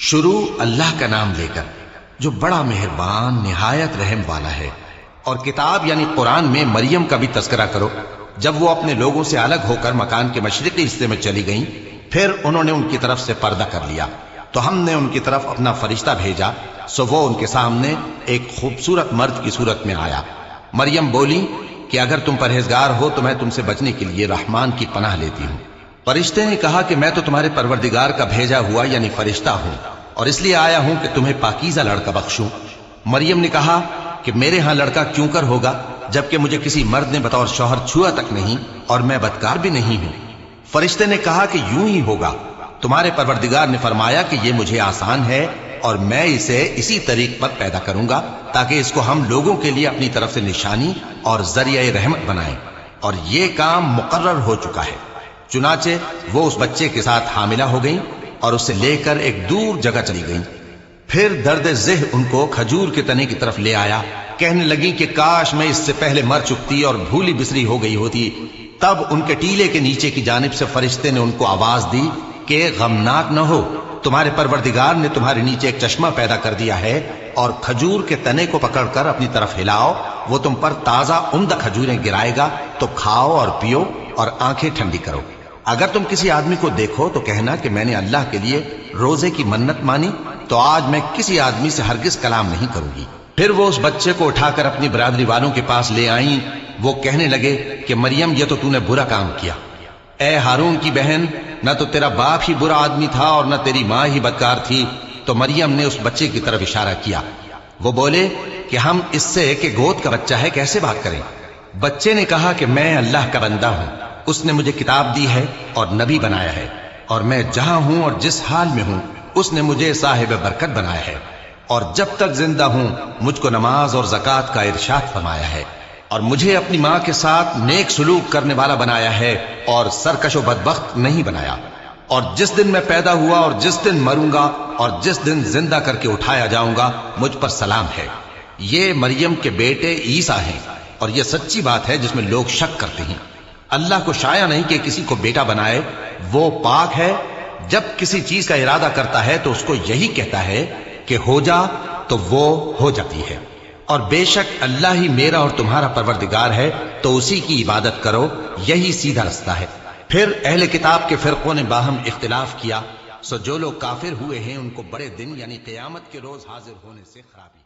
شروع اللہ کا نام لے کر جو بڑا مہربان نہایت رحم والا ہے۔ اور کتاب یعنی قرآن میں مریم کا بھی تذکرہ کرو، جب وہ اپنے لوگوں سے الگ ہو کر مکان کے مشرقی حصے میں چلی گئیں، پھر انہوں نے ان کی طرف سے پردہ کر لیا تو ہم نے ان کی طرف اپنا فرشتہ بھیجا، سو وہ ان کے سامنے ایک خوبصورت مرد کی صورت میں آیا۔ مریم بولی کہ اگر تم پرہیزگار ہو تو میں تم سے بچنے کے لیے رحمان کی پناہ لیتی ہوں۔ فرشتے نے کہا کہ میں تو تمہارے پروردگار کا بھیجا ہوا یعنی فرشتہ ہوں، اور اس لیے آیا ہوں کہ تمہیں پاکیزہ لڑکا بخشوں۔ مریم نے کہا کہ میرے ہاں لڑکا کیوں کر ہوگا، جبکہ مجھے کسی مرد نے بطور شوہر چھوا تک نہیں، اور میں بدکار بھی نہیں ہوں۔ فرشتے نے کہا کہ یوں ہی ہوگا، تمہارے پروردگار نے فرمایا کہ یہ مجھے آسان ہے، اور میں اسے اسی طریق پر پیدا کروں گا تاکہ اس کو ہم لوگوں کے لیے اپنی طرف سے نشانی اور ذریعہ رحمت بنائیں، اور یہ کام مقرر ہو چکا ہے۔ چنانچہ وہ اس بچے کے ساتھ حاملہ ہو گئیں اور اسے لے کر ایک دور جگہ چلی گئیں۔ پھر درد ذہ ان کو کھجور کے تنے کی طرف لے آیا، کہنے لگی کہ کاش میں اس سے پہلے مر چکتی اور بھولی بسری ہو گئی ہوتی۔ تب ان کے ٹیلے کے نیچے کی جانب سے فرشتے نے ان کو آواز دی کہ غمناک نہ ہو، تمہارے پروردگار نے تمہارے نیچے ایک چشمہ پیدا کر دیا ہے، اور کھجور کے تنے کو پکڑ کر اپنی طرف ہلاؤ، وہ تم پر تازہ عمدہ کھجوریں گرائے گا، تو کھاؤ اور پیو اور آنکھیں ٹھنڈی کرو۔ اگر تم کسی آدمی کو دیکھو تو کہنا کہ میں نے اللہ کے لیے روزے کی منت مانی، تو آج میں کسی آدمی سے ہرگز کلام نہیں کروں گی۔ پھر وہ اس بچے کو اٹھا کر اپنی برادری والوں کے پاس لے آئیں۔ وہ کہنے لگے کہ مریم یہ تو نے برا کام کیا، اے ہارون کی بہن، نہ تو تیرا باپ ہی برا آدمی تھا اور نہ تیری ماں ہی بدکار تھی۔ تو مریم نے اس بچے کی طرف اشارہ کیا۔ وہ بولے کہ ہم اس سے کہ گود کا بچہ ہے کیسے بات کریں؟ بچے نے کہا کہ میں اللہ کا بندہ ہوں، اس نے مجھے کتاب دی ہے اور نبی بنایا ہے، اور میں جہاں ہوں اور جس حال میں ہوں اس نے مجھے صاحب برکت بنایا ہے، اور جب تک زندہ ہوں مجھ کو نماز اور زکوٰۃ کا ارشاد فرمایا ہے، اور مجھے اپنی ماں کے ساتھ نیک سلوک کرنے والا بنایا ہے اور سرکش و بدبخت نہیں بنایا، اور جس دن میں پیدا ہوا اور جس دن مروں گا اور جس دن زندہ کر کے اٹھایا جاؤں گا مجھ پر سلام ہے۔ یہ مریم کے بیٹے عیسیٰ ہیں، اور یہ سچی بات ہے جس میں لوگ شک کرتے ہیں۔ اللہ کو شایع نہیں کہ کسی کو بیٹا بنائے، وہ پاک ہے، جب کسی چیز کا ارادہ کرتا ہے تو اس کو یہی کہتا ہے کہ ہو جا، تو وہ ہو جاتی ہے۔ اور بے شک اللہ ہی میرا اور تمہارا پروردگار ہے، تو اسی کی عبادت کرو، یہی سیدھا رستہ ہے۔ پھر اہل کتاب کے فرقوں نے باہم اختلاف کیا، سو جو لوگ کافر ہوئے ہیں ان کو بڑے دن یعنی قیامت کے روز حاضر ہونے سے خرابی